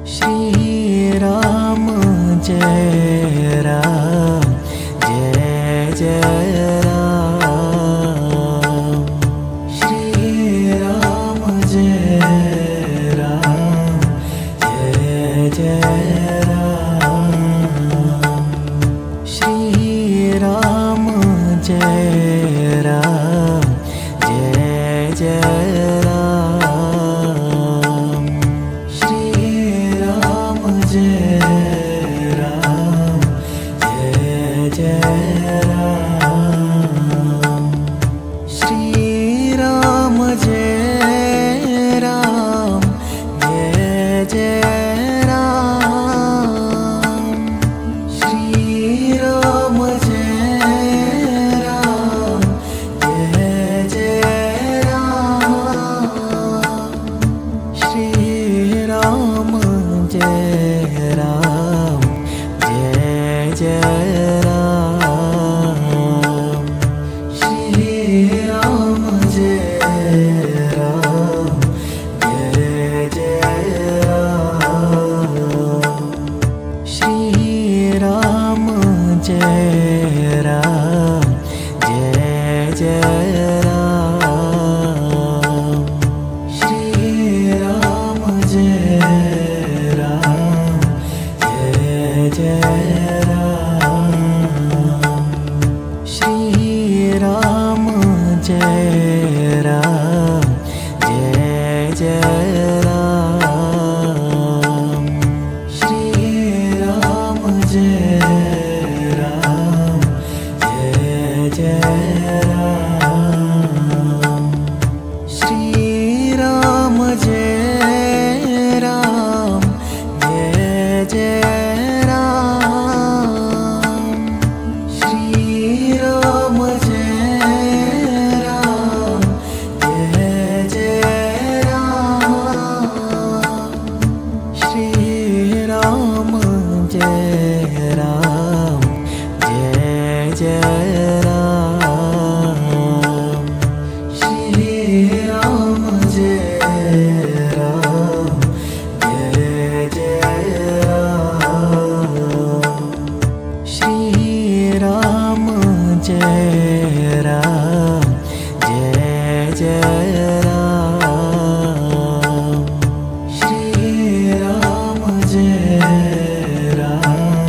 Shri Ram Jai Ram Jai Jai Ram. Shri Ram Jai Ram Jai Jai Ram. Shri Ram Jai Ram Jai Jai Ram. Shri Ram Jai Ram Jai Jai Ram. Shri Ram Jai Ram Jai Jai Ram. Shri Ram Jai Ram Jai Jai Ram. Shri Ram Jai Ram Jai Jai Ram. Shri Ram Jai Ram Jai Jai Ram. Shri Ram Jai Ram Jai Jai Ram. Shri Ram Jai Ram Jai Jai Ram. Shri Ram Jai Ram Jai Jai Ram. Shri Ram Jai Ram Jai Jai Ram. Shri Ram Jai Ram Jai Jai Ram. Shri Ram Jai Ram Jai Jai Ram. Shri Ram Jai Ram Jai Jai Ram. Shri Ram Jai Ram Jai Jai Ram. Shri Ram Jai Ram Jai Jai Ram. Shri Ram Jai Ram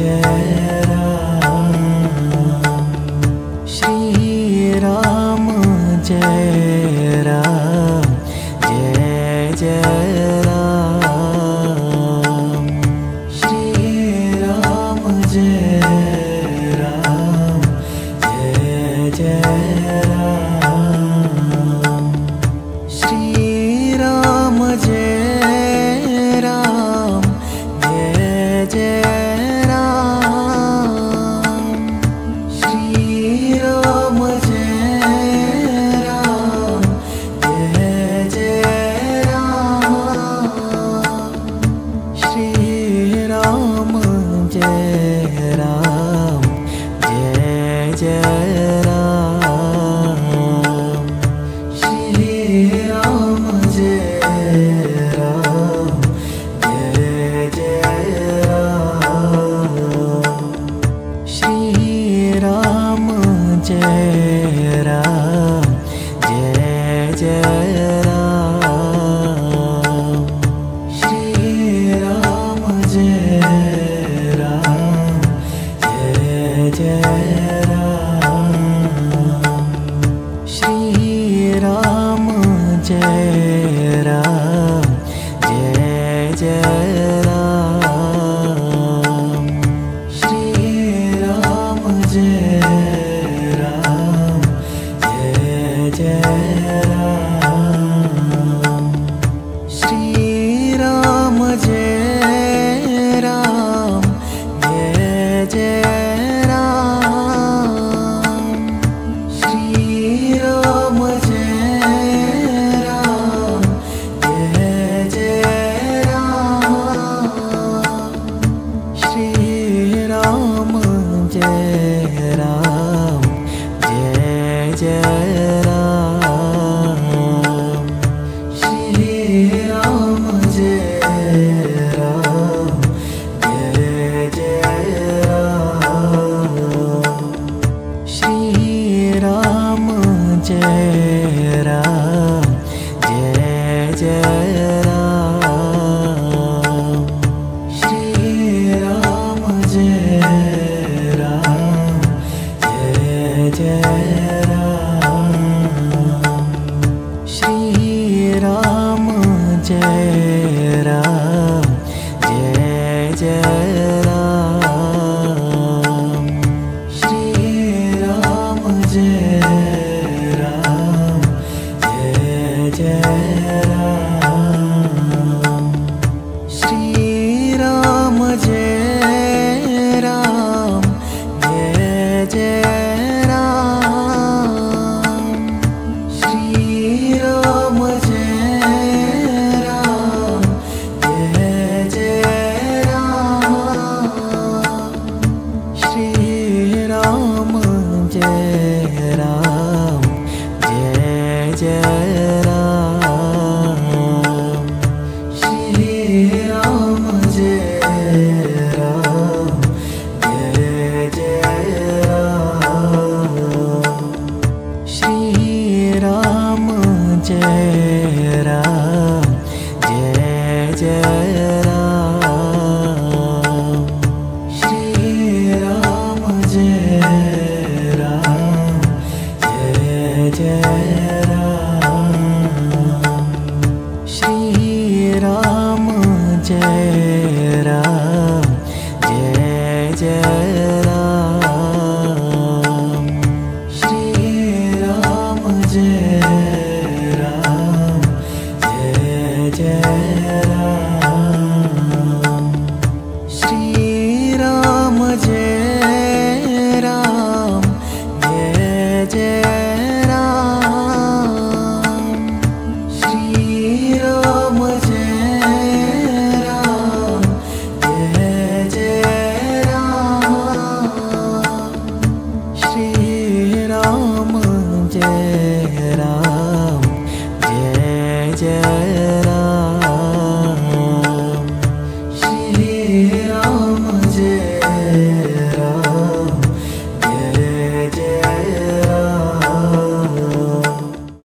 Jai Ram. Shri Ram Jai Ram, Jai Jai Ram. Shri Ram Jai Ram, Jai Jai Ram. Shri Ram Jai Ram, Jai Jai Ram. Shri Ram Jai Ram, Jai Jai Ram. Shri Ram Jai Ram, Jai Jai Ram. Shri Ram Jai Ram, Jai Jai Ram. Shri Ram Jai Ram, Jai Jai Ram. Shri Ram Jai Ram, Jai Jai Ram. Shri Ram Jai Ram, Jai Jai Ram. Shri Ram Jai Ram, Jai Jai Ram. Shri Ram Jai Ram, Jai Jai Ram. Shri Ram Jai Ram, Jai Jai Ram. Shri Ram Jai Ram, Jai Jai Ram. Shri Ram Jai Ram, Jai Jai Ram. Shri Ram Jai Ram, Jai Jai Ram. Shri Ram Jai Ram, Jai Jai Ram. Shri Ram Jai Ram, Jai Jai Ram.